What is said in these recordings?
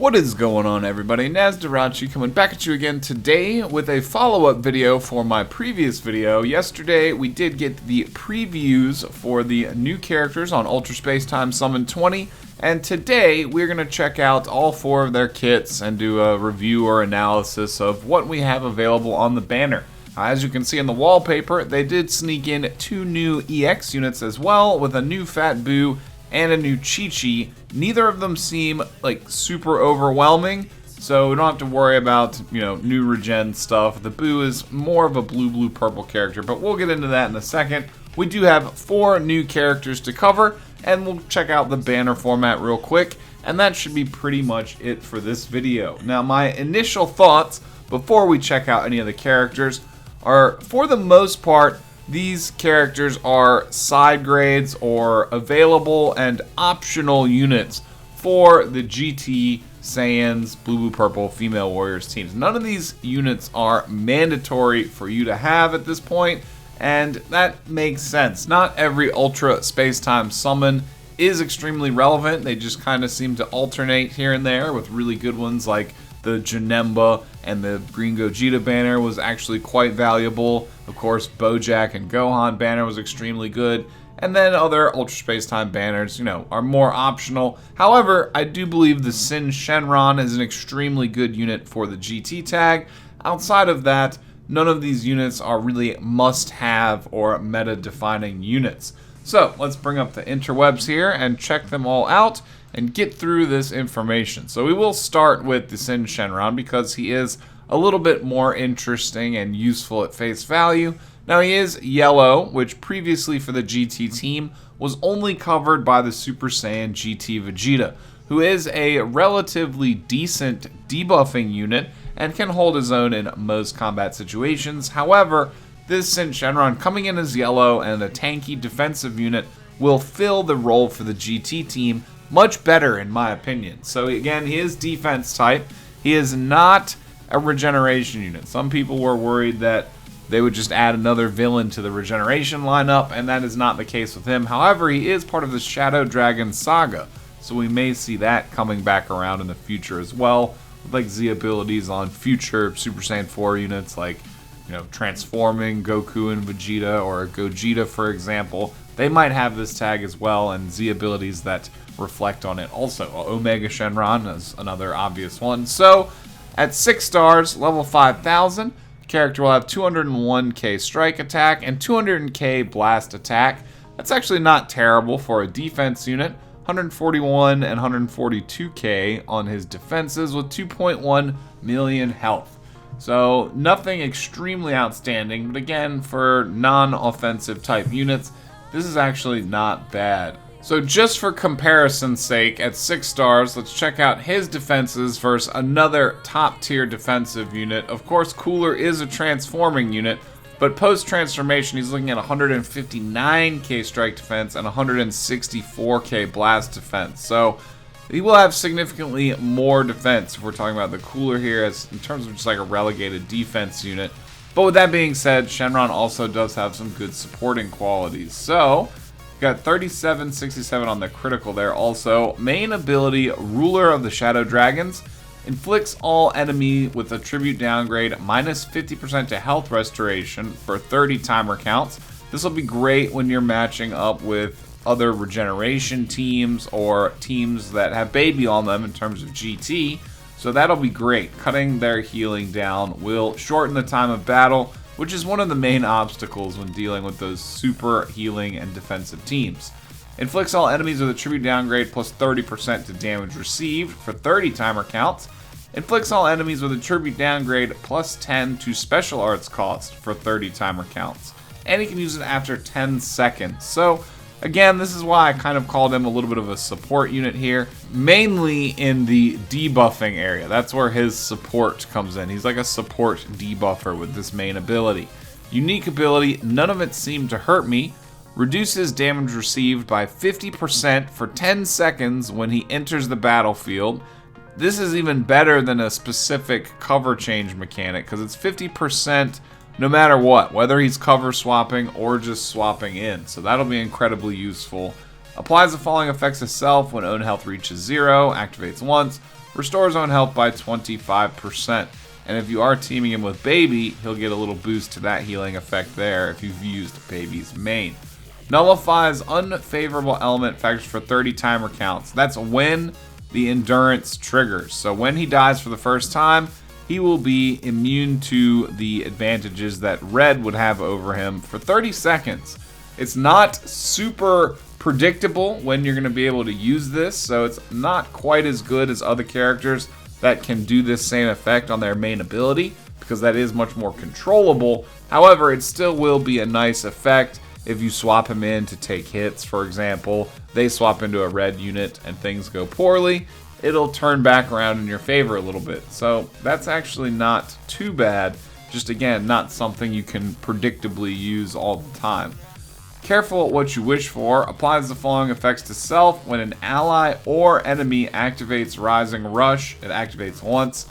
What is going on, everybody? Nasdorachi coming back at you again today with a follow-up video for my previous video. Yesterday we did get the previews for the new characters on Ultra Space Time Summon 20, and today we're going to check out all 4 of their kits and do a review or analysis of what we have available on the banner. As you can see in the wallpaper, they did sneak in 2 new EX units as well, with a new Fat Buu and a new Chi-Chi. Neither of them seem like super overwhelming, so we don't have to worry about, new regen stuff. The Buu is more of a blue purple character, but we'll get into that in a second. We do have 4 new characters to cover, and we'll check out the banner format real quick, and that should be pretty much it for this video. Now, my initial thoughts before we check out any of the characters are, for the most part, these characters are side grades or available and optional units for the GT, Saiyans, Blue Purple, Female Warriors teams. None of these units are mandatory for you to have at this point, and that makes sense. Not every Ultra Space-Time summon is extremely relevant. They just kind of seem to alternate here and there with really good ones, like the Janemba and the Green Vegeta banner was actually quite valuable. Of course, Bojack and Gohan banner was extremely good. And then other Ultra Space Time banners, are more optional. However, I do believe the Syn Shenron is an extremely good unit for the GT tag. Outside of that, none of these units are really must-have or meta-defining units. So, let's bring up the interwebs here and check them all out and get through this information. So we will start with the Syn Shenron because he is a little bit more interesting and useful at face value. Now, he is yellow, which previously for the GT team was only covered by the Super Saiyan GT Vegeta, who is a relatively decent debuffing unit and can hold his own in most combat situations. However, this Syn Shenron coming in as yellow and a tanky defensive unit will fill the role for the GT team much better, in my opinion. So again, he is defense type. He is not a regeneration unit. Some people were worried that they would just add another villain to the regeneration lineup, and that is not the case with him. However, he is part of the Shadow Dragon saga, so we may see that coming back around in the future as well, with like Z abilities on future Super Saiyan 4 units, like transforming Goku and Vegeta, or Gogeta, for example. They might have this tag as well, and Z abilities that reflect on it also. Omega Shenron is another obvious one. So, at 6 stars, level 5000, the character will have 201k strike attack and 200k blast attack. That's actually not terrible for a defense unit. 141 and 142k on his defenses with 2.1 million health. So, nothing extremely outstanding, but again, for non-offensive type units, this is actually not bad. So just for comparison's sake, at 6 stars, let's check out his defenses versus another top tier defensive unit. Of course, Cooler is a transforming unit, but post-transformation, he's looking at 159k strike defense and 164k blast defense. So he will have significantly more defense if we're talking about the Cooler here, as in terms of just like a relegated defense unit. But with that being said, Shenron also does have some good supporting qualities. So got 37, 67 on the critical there also. Main ability, Ruler of the Shadow Dragons. Inflicts all enemy with a tribute downgrade minus 50% to health restoration for 30 timer counts. This will be great when you're matching up with other regeneration teams or teams that have baby on them in terms of GT. So that'll be great. Cutting their healing down will shorten the time of battle, which is one of the main obstacles when dealing with those super healing and defensive teams. Inflicts all enemies with a tribute downgrade plus 30% to damage received for 30 timer counts. Inflicts all enemies with a tribute downgrade plus 10 to special arts cost for 30 timer counts. And he can use it after 10 seconds. So again, this is why I kind of called him a little bit of a support unit here, mainly in the debuffing area. That's where his support comes in. He's like a support debuffer with this main ability. Unique ability, none of it seemed to hurt me. Reduces damage received by 50% for 10 seconds when he enters the battlefield. This is even better than a specific cover change mechanic because it's 50% no matter what, whether he's cover swapping or just swapping in. So that'll be incredibly useful Applies the following effects to self when own health reaches 0, activates once, restores own health by 25%. And if you are teaming him with Baby, he'll get a little boost to that healing effect there if you've used Baby's main. Nullifies unfavorable element factors for 30 timer counts. That's when the endurance triggers. So when he dies for the first time, he will be immune to the advantages that Red would have over him for 30 seconds. It's not super predictable when you're going to be able to use this, so it's not quite as good as other characters that can do this same effect on their main ability, because that is much more controllable. However, it still will be a nice effect if you swap him in to take hits, for example. They swap into a red unit and things go poorly, it'll turn back around in your favor a little bit. So that's actually not too bad, just again, not something you can predictably use all the time. Careful what you wish for. Applies the following effects to self when an ally or enemy activates Rising Rush. It activates once.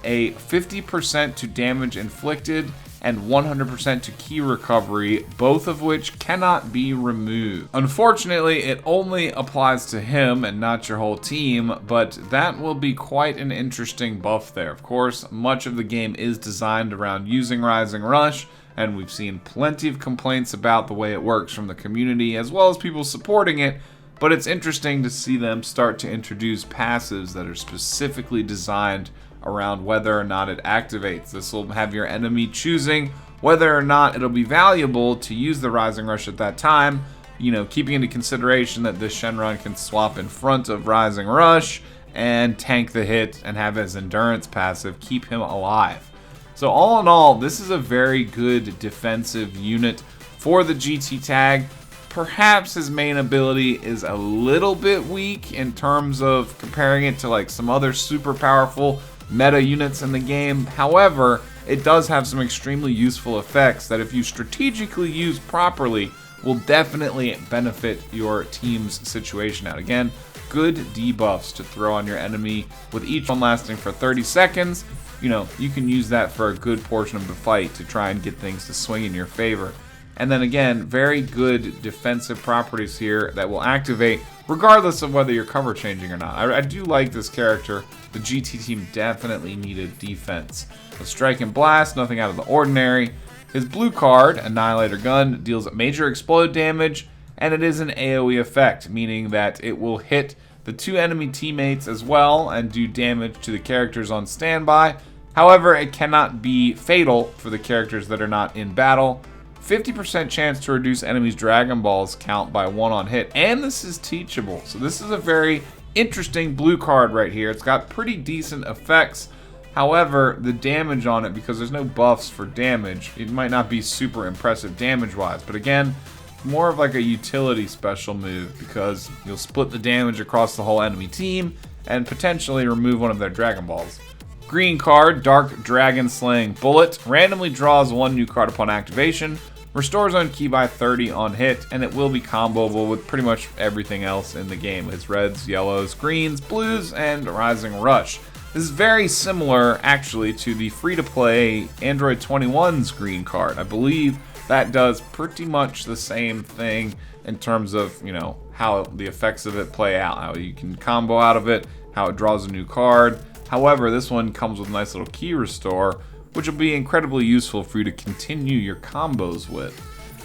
A 50% to damage inflicted and 100% to key recovery, both of which cannot be removed. Unfortunately, it only applies to him and not your whole team, but that will be quite an interesting buff there. Of course, much of the game is designed around using Rising Rush, and we've seen plenty of complaints about the way it works from the community as well as people supporting it, but it's interesting to see them start to introduce passives that are specifically designed around whether or not it activates. This will have your enemy choosing whether or not it'll be valuable to use the Rising Rush at that time, you know, keeping into consideration that this Shenron can swap in front of Rising Rush and tank the hit and have his endurance passive keep him alive. So all in all, this is a very good defensive unit for the GT tag. Perhaps his main ability is a little bit weak in terms of comparing it to like some other super powerful meta units in the game. However, it does have some extremely useful effects that if you strategically use properly will definitely benefit your team's situation out. Again, good debuffs to throw on your enemy, with each one lasting for 30 seconds. You know, you can use that for a good portion of the fight to try and get things to swing in your favor. And then again, very good defensive properties here that will activate regardless of whether you're cover changing or not. I do like this character. The GT team definitely needed defense. A Strike and Blast, nothing out of the ordinary. His blue card, Annihilator Gun, deals major explode damage, and it is an AoE effect, meaning that it will hit the two enemy teammates as well and do damage to the characters on standby. However, it cannot be fatal for the characters that are not in battle. 50% chance to reduce enemies' Dragon Balls count by 1 on hit, and this is teachable. So this is a very interesting blue card right here. It's got pretty decent effects. However, the damage on it, because there's no buffs for damage, it might not be super impressive damage-wise. But again, more of like a utility special move, because you'll split the damage across the whole enemy team and potentially remove one of their Dragon Balls. Green card, Dark Dragon Slaying Bullet, randomly draws 1 new card upon activation, restores own key by 30 on hit, and it will be comboable with pretty much everything else in the game. It's reds, yellows, greens, blues, and Rising Rush. This is very similar, actually, to the free-to-play Android 21's green card. I believe that does pretty much the same thing in terms of, you know, how the effects of it play out, how you can combo out of it, how it draws a new card. However, this one comes with a nice little key restore, which will be incredibly useful for you to continue your combos with.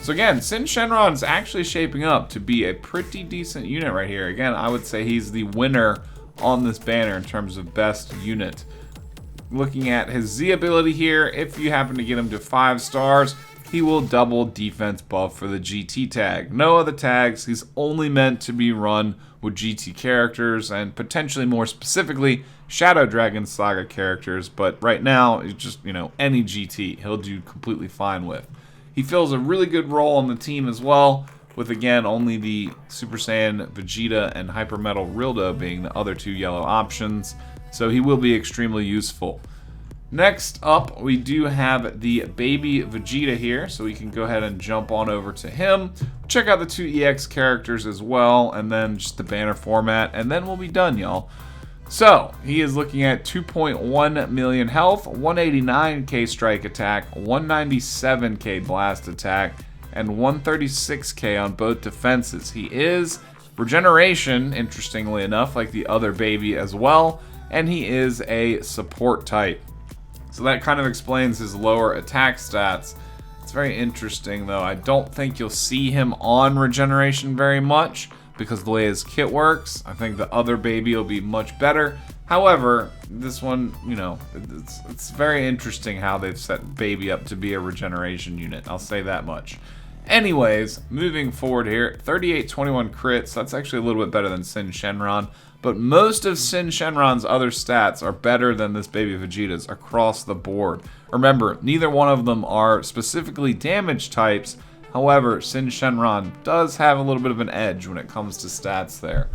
So again, Syn Shenron is actually shaping up to be a pretty decent unit right here. Again, I would say he's the winner on this banner in terms of best unit. Looking at his Z ability here, if you happen to get him to 5 stars, he will double defense buff for the GT tag. No other tags, he's only meant to be run with GT characters and potentially more specifically Shadow Dragon Saga characters, but right now it's just, you know, any GT he'll do completely fine with. He fills a really good role on the team as well, with again only the Super Saiyan Vegeta and Hyper Metal Rildo being the other 2 yellow options, so he will be extremely useful. Next up, we do have the baby Vegeta here, so we can go ahead and jump on over to him. Check out the 2 EX characters as well, and then just the banner format, and then we'll be done, y'all. So, he is looking at 2.1 million health, 189k strike attack, 197k blast attack, and 136k on both defenses. He is regeneration, interestingly enough, like the other baby as well, and he is a support type. So that kind of explains his lower attack stats. It's very interesting though. I don't think you'll see him on regeneration very much because the way his kit works. I think the other baby will be much better. However, this one, you know, it's very interesting how they've set baby up to be a regeneration unit. I'll say that much. Anyways, moving forward here, 38-21 crits. That's actually a little bit better than Syn Shenron. But most of Syn Shenron's other stats are better than this baby Vegeta's across the board. Remember, neither one of them are specifically damage types. However, Syn Shenron does have a little bit of an edge when it comes to stats there.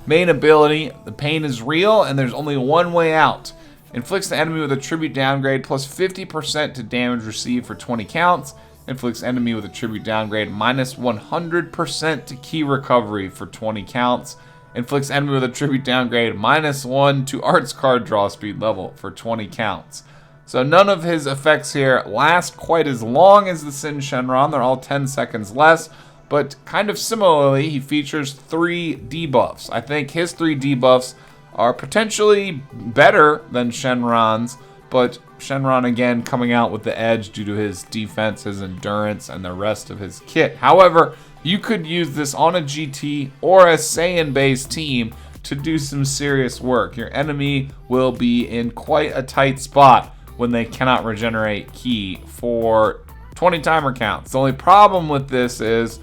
Main ability, the pain is real and there's only one way out. Inflicts the enemy with a tribute downgrade plus 50% to damage received for 20 counts. Inflicts enemy with a tribute downgrade minus 100% to key recovery for 20 counts. Inflicts enemy with a tribute downgrade -1 to arts card draw speed level for 20 counts. So none of his effects here last quite as long as the Syn Shenron. They're all 10 seconds less, but kind of similarly, he features 3 debuffs. I think his 3 debuffs are potentially better than Shenron's, but Shenron again coming out with the edge due to his defense, his endurance, and the rest of his kit. However, you could use this on a GT or a Saiyan-based team to do some serious work. Your enemy will be in quite a tight spot when they cannot regenerate ki for 20 timer counts. The only problem with this is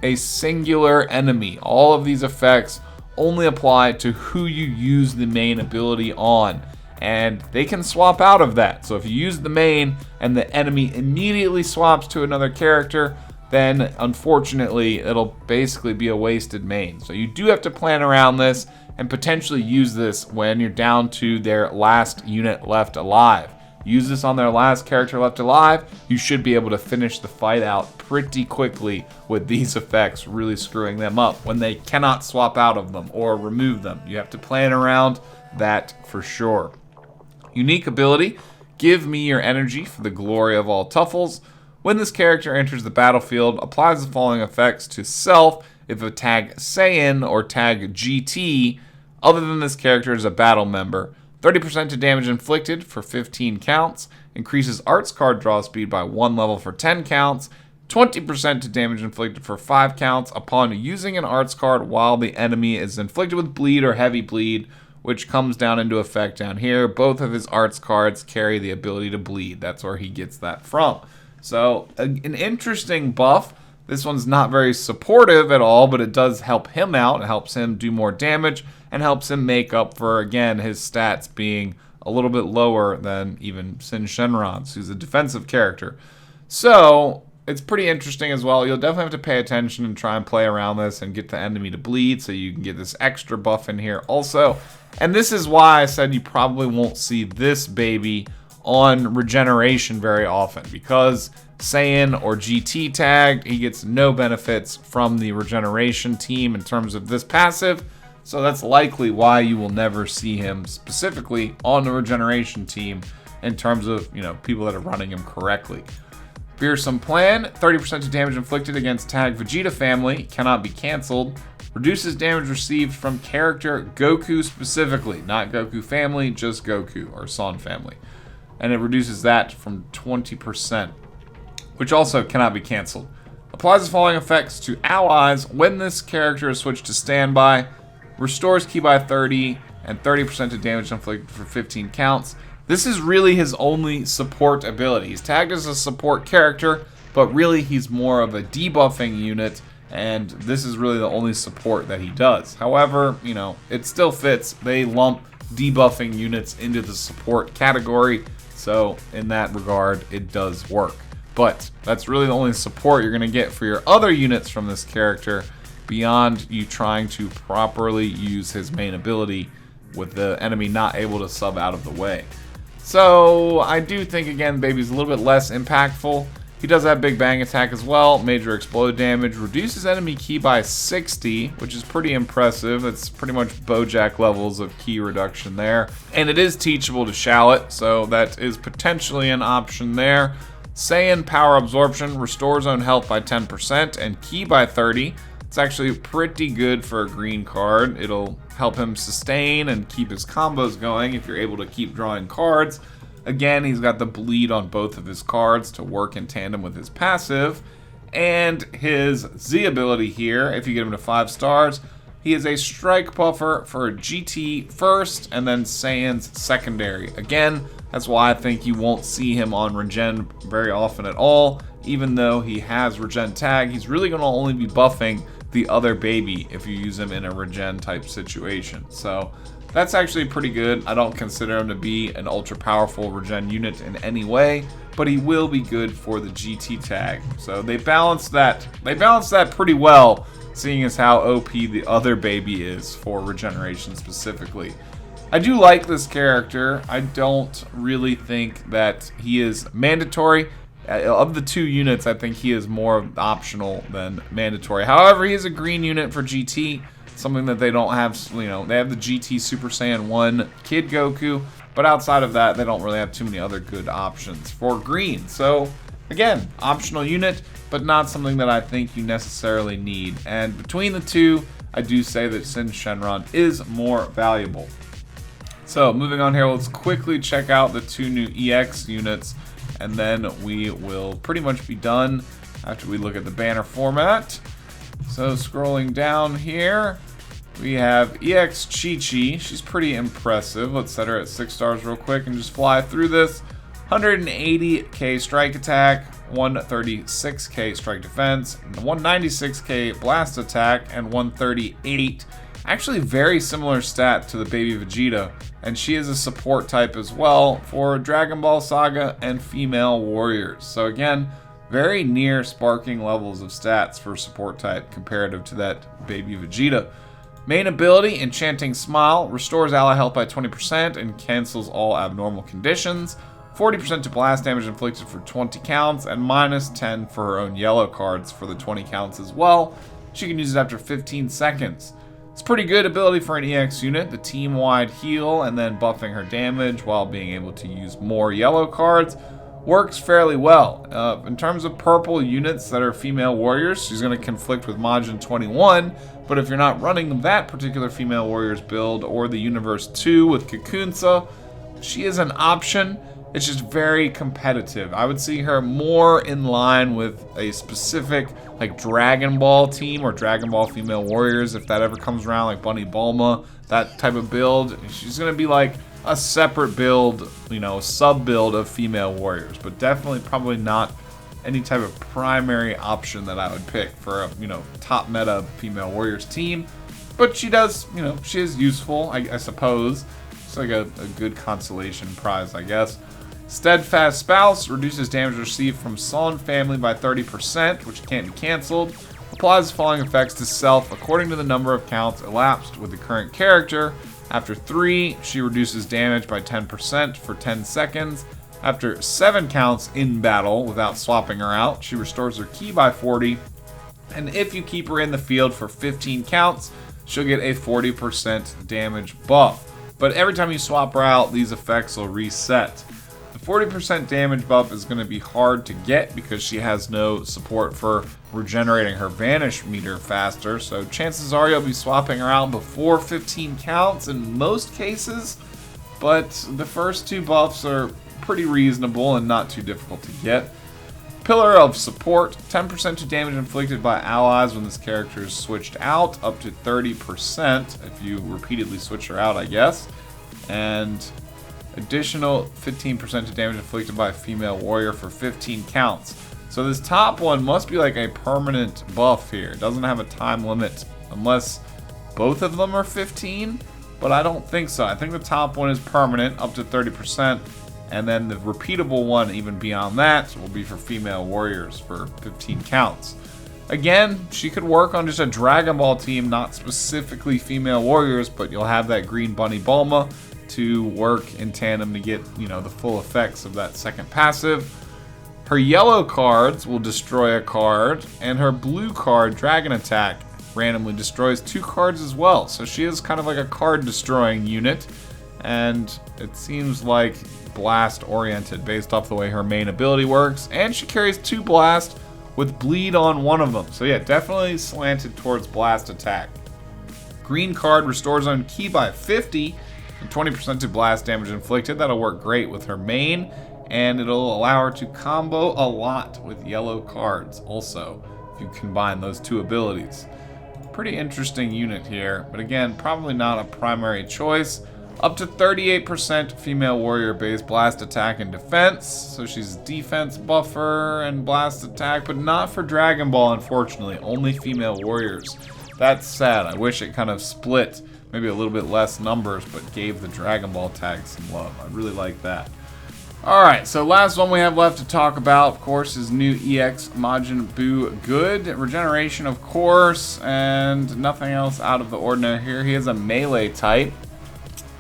a singular enemy. All of these effects only apply to who you use the main ability on, and they can swap out of that. So if you use the main and the enemy immediately swaps to another character, then unfortunately it'll basically be a wasted main. So you do have to plan around this and potentially use this when you're down to their last unit left alive. Use this on their last character left alive. You should be able to finish the fight out pretty quickly with these effects really screwing them up when they cannot swap out of them or remove them. You have to plan around that for sure. Unique ability, give me your energy for the glory of all Tuffles. When this character enters the battlefield, applies the following effects to self if a tag Saiyan or tag GT other than this character is a battle member. 30% to damage inflicted for 15 counts. Increases arts card draw speed by 1 level for 10 counts. 20% to damage inflicted for 5 counts upon using an arts card while the enemy is inflicted with bleed or heavy bleed, which comes down into effect down here. Both of his arts cards carry the ability to bleed. That's where he gets that from. So, an interesting buff. This one's not very supportive at all, but it does help him out. It helps him do more damage and helps him make up for, again, his stats being a little bit lower than even Syn Shenron's, who's a defensive character. So, it's pretty interesting as well. You'll definitely have to pay attention and try and play around this and get the enemy to bleed so you can get this extra buff in here also. And this is why I said you probably won't see this baby on regeneration very often, because Saiyan or GT tagged, he gets no benefits from the regeneration team in terms of this passive. So that's likely why you will never see him specifically on the regeneration team in terms of, you know, people that are running him correctly. Fearsome Plan, 30% to damage inflicted against tag Vegeta family, cannot be canceled. Reduces damage received from character Goku specifically, not Goku family, just Goku or Son family. And it reduces that from 20%, which also cannot be canceled. Applies the following effects to allies when this character is switched to standby. Restores ki by 30 and 30% to damage inflicted for 15 counts. This is really his only support ability. He's tagged as a support character, but really he's more of a debuffing unit, and this is really the only support that he does. However, you know, it still fits. They lump debuffing units into the support category, so in that regard, it does work. But that's really the only support you're going to get for your other units from this character beyond you trying to properly use his main ability with the enemy not able to sub out of the way. So I do think, again, Baby's a little bit less impactful. He does have Big Bang Attack as well, major explode damage, reduces enemy ki by 60, which is pretty impressive. It's pretty much Bojack levels of ki reduction there. And it is teachable to Shallot, so that is potentially an option there. Saiyan Power Absorption, restores own health by 10% and ki by 30. It's actually pretty good for a green card. It'll help him sustain and keep his combos going if you're able to keep drawing cards. Again, he's got the bleed on both of his cards to work in tandem with his passive. And his Z ability here, if you get him to 5 stars, he is a strike buffer for GT first and then Saiyan's secondary. Again, that's why I think you won't see him on Regen very often at all. Even though he has Regen tag, he's really going to only be buffing the other baby if you use him in a Regen type situation. So that's actually pretty good. I don't consider him to be an ultra powerful Regen unit in any way, but he will be good for the GT tag. So they balance that pretty well, seeing as how OP the other baby is for regeneration specifically. I do like this character. I don't really think that he is mandatory. Of the 2 units, I think he is more optional than mandatory. However, he is a green unit for GT, something that they don't have. You know, they have the GT Super Saiyan 1 Kid Goku, but outside of that, they don't really have too many other good options for green. So, again, optional unit, but not something that I think you necessarily need. And between the 2, I do say that Syn Shenron is more valuable. So, moving on here, let's quickly check out the 2 new EX units, and then we will pretty much be done after we look at the banner format. So scrolling down here, we have EX Chi-Chi. She's pretty impressive. Let's set her at 6 stars real quick and just fly through this. 180k strike attack, 136k strike defense, 196k blast attack, and 138. Actually very similar stat to the baby Vegeta, and she is a support type as well for Dragon Ball Saga and female warriors. So again, very near sparking levels of stats for support type comparative to that baby Vegeta. Main ability, Enchanting Smile, restores ally health by 20% and cancels all abnormal conditions. 40% to blast damage inflicted for 20 counts, and minus 10 for her own yellow cards for the 20 counts as well. She can use it after 15 seconds. It's a pretty good ability for an EX unit, the team-wide heal and then buffing her damage while being able to use more yellow cards. Works fairly well. In terms of purple units that are female warriors, she's going to conflict with Majin 21, but if you're not running that particular female warriors build or the Universe 2 with Kakunsa, she is an option. It's just very competitive. I would see her more in line with a specific like Dragon Ball team or Dragon Ball female warriors if that ever comes around, like Bunny Bulma, that type of build. She's going to be like a separate build, you know, sub build of female warriors, but definitely probably not any type of primary option that I would pick for a, you know, top meta female warriors team. But she does, you know, she is useful, I suppose. It's like a good consolation prize, I guess. Steadfast Spouse reduces damage received from Son family by 30%, which can't be canceled. Applies the following effects to self according to the number of counts elapsed with the current character. After 3, she reduces damage by 10% for 10 seconds. After 7 counts in battle without swapping her out, she restores her ki by 40. And if you keep her in the field for 15 counts, she'll get a 40% damage buff. But every time you swap her out, these effects will reset. The 40% damage buff is going to be hard to get because she has no support for regenerating her vanish meter faster, so chances are you'll be swapping her out before 15 counts in most cases, but the first 2 buffs are pretty reasonable and not too difficult to get. Pillar of Support, 10% to damage inflicted by allies when this character is switched out, up to 30% if you repeatedly switch her out, I guess, and additional 15% to damage inflicted by a female warrior for 15 counts. So this top one must be like a permanent buff here. It doesn't have a time limit unless both of them are 15, but I don't think so. I think the top one is permanent up to 30%, and then the repeatable one even beyond that will be for female warriors for 15 counts. Again, she could work on just a Dragon Ball team, not specifically female warriors, but you'll have that green Bunny Bulma to work in tandem to get, you know, the full effects of that second passive. Her yellow cards will destroy a card, and her blue card, Dragon Attack, randomly destroys 2 cards as well. So she is kind of like a card destroying unit, and it seems like blast oriented based off the way her main ability works, and she carries 2 blast with bleed on one of them. So yeah, definitely slanted towards blast attack. Green card restores own ki by 50 and 20% to blast damage inflicted. That'll work great with her main, and it'll allow her to combo a lot with yellow cards also, if you combine those two abilities. Pretty interesting unit here, but again, probably not a primary choice. Up to 38% female warrior base blast attack and defense. So she's defense buffer and blast attack, but not for Dragon Ball, unfortunately. Only female warriors. That's sad. I wish it kind of split, maybe a little bit less numbers, but gave the Dragon Ball tag some love. I really like that. Alright, so last one we have left to talk about, of course, is new EX Majin Buu Good. Regeneration, of course, and nothing else out of the ordinary here. He is a melee type.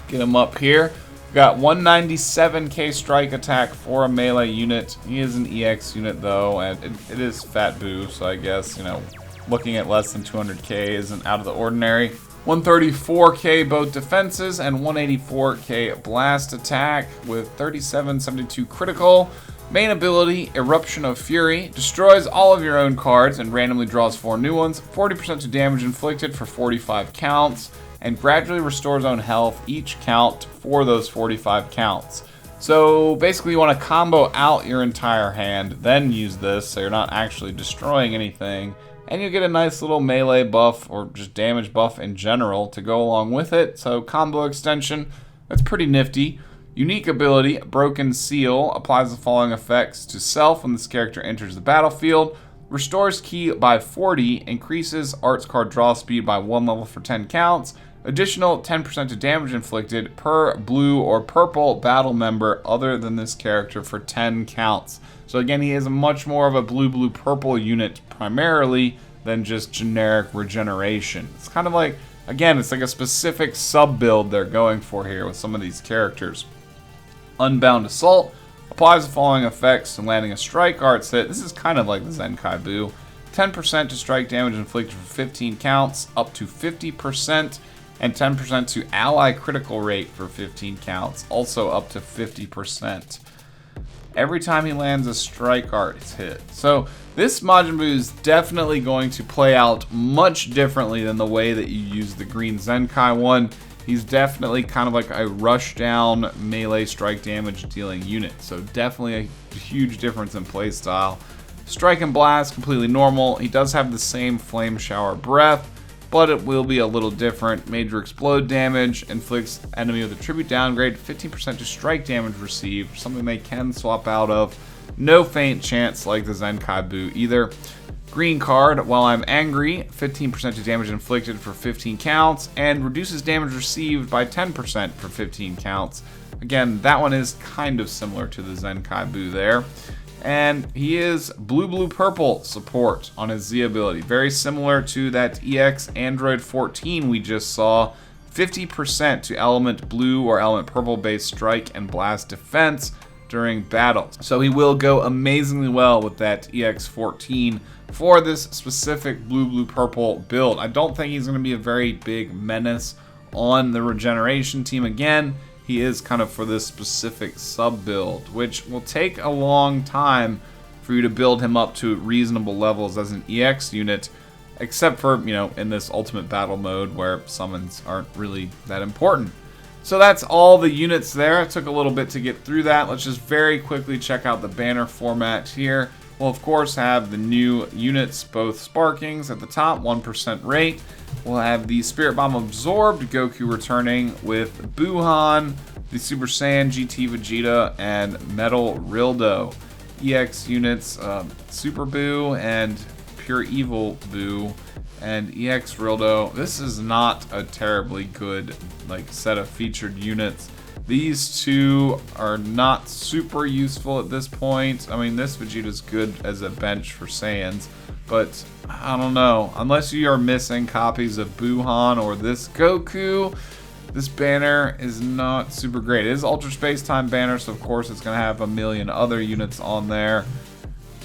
Get him up here. We've got 197k strike attack for a melee unit. He is an EX unit, though, and it is Fat Buu, so I guess, you know, looking at less than 200k isn't out of the ordinary. 134k both defenses and 184k blast attack with 3772 critical. Main ability, Eruption of Fury, destroys all of your own cards and randomly draws 4 new ones, 40% to damage inflicted for 45 counts, and gradually restores own health each count for those 45 counts. So basically you want to combo out your entire hand, then use this so you're not actually destroying anything. And you get a nice little melee buff, or just damage buff in general, to go along with it. So combo extension, that's pretty nifty. Unique ability, Broken Seal, applies the following effects to self when this character enters the battlefield. Restores ki by 40, increases arts card draw speed by 1 level for 10 counts. Additional 10% to damage inflicted per blue or purple battle member other than this character for 10 counts. So again, he is much more of a blue-purple unit primarily than just generic regeneration. It's kind of like, again, it's like a specific sub-build they're going for here with some of these characters. Unbound Assault applies the following effects to landing a strike arts hit. This is kind of like the Zenkai Buu. 10% to strike damage inflicted for 15 counts, up to 50%, and 10% to ally critical rate for 15 counts, also up to 50%. Every time he lands a strike arts hit. So this Majin Buu is definitely going to play out much differently than the way that you use the Green Zenkai one. He's definitely kind of like a rush down melee strike damage dealing unit. So definitely a huge difference in playstyle. Strike and Blast, completely normal. He does have the same Flame Shower Breath, but it will be a little different. Major Explode damage, inflicts enemy with a tribute downgrade, 15% to strike damage received, something they can swap out of. No feint chance like the Zenkai Buu either. Green card, While I'm Angry, 15% to damage inflicted for 15 counts, and reduces damage received by 10% for 15 counts. Again, that one is kind of similar to the Zenkai Buu there. And he is blue-purple support on his Z ability. Very similar to that EX Android 14 we just saw. 50% to element blue or element purple based strike and blast defense during battles. So he will go amazingly well with that EX 14 for this specific blue-purple build. I don't think he's going to be a very big menace on the regeneration team again. He is kind of for this specific sub-build, which will take a long time for you to build him up to reasonable levels as an EX unit, except for, you know, in this ultimate battle mode where summons aren't really that important. So that's all the units there. It took a little bit to get through that. Let's just very quickly check out the banner format here. We'll of course have the new units, both Sparkings at the top, 1% rate. We'll have the Spirit Bomb absorbed, Goku returning with Buuhan, the Super Saiyan GT Vegeta, and Metal Rildo. EX units, Super Buu and Pure Evil Buu, and EX Rildo. This is not a terribly good set of featured units. These two are not super useful at this point. I mean, this Vegeta's good as a bench for Saiyans, but I don't know. Unless you are missing copies of Buuhan or this Goku, this banner is not super great. It is Ultra Space Time banner, so of course it's going to have a million other units on there.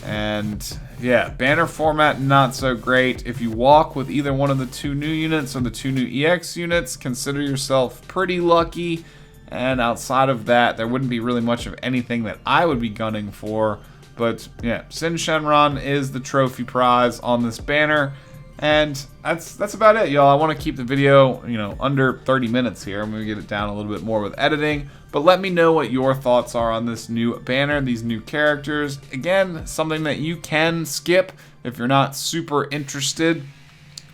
And yeah, banner format not so great. If you walk with either one of the two new units or the two new EX units, consider yourself pretty lucky. And outside of that, there wouldn't be really much of anything that I would be gunning for. But yeah, Syn Shenron is the trophy prize on this banner. And that's about it, y'all. I want to keep the video, under 30 minutes here. I'm going to get it down a little bit more with editing. But let me know what your thoughts are on this new banner, these new characters. Again, something that you can skip if you're not super interested.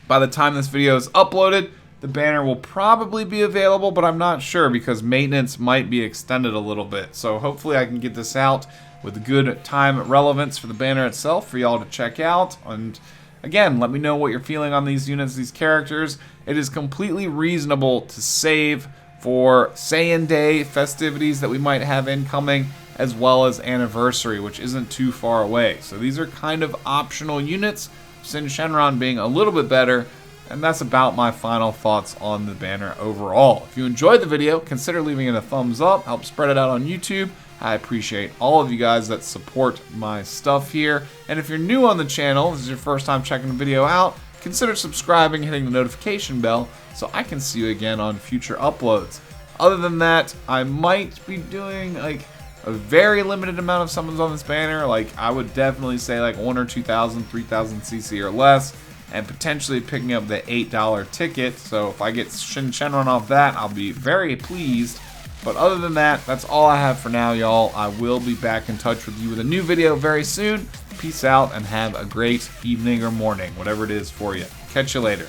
By the time this video is uploaded, the banner will probably be available, but I'm not sure because maintenance might be extended a little bit. So hopefully I can get this out with good time relevance for the banner itself for y'all to check out. And again, let me know what you're feeling on these units, these characters. It is completely reasonable to save for Saiyan Day festivities that we might have incoming, as well as Anniversary, which isn't too far away. So these are kind of optional units, Syn Shenron being a little bit better. And that's about my final thoughts on the banner overall. If you enjoyed the video, consider leaving it a thumbs up. Help spread it out on YouTube. I appreciate all of you guys that support my stuff here. And if you're new on the channel, this is your first time checking the video out, consider subscribing, hitting the notification bell so I can see you again on future uploads. Other than that, I might be doing like a very limited amount of summons on this banner. Like I would definitely say like 1 or 2,000, 3,000 CC or less. And potentially picking up the $8 ticket. So if I get Syn Shenron off that, I'll be very pleased. But other than that, that's all I have for now, y'all. I will be back in touch with you with a new video very soon. Peace out and have a great evening or morning, whatever it is for you. Catch you later.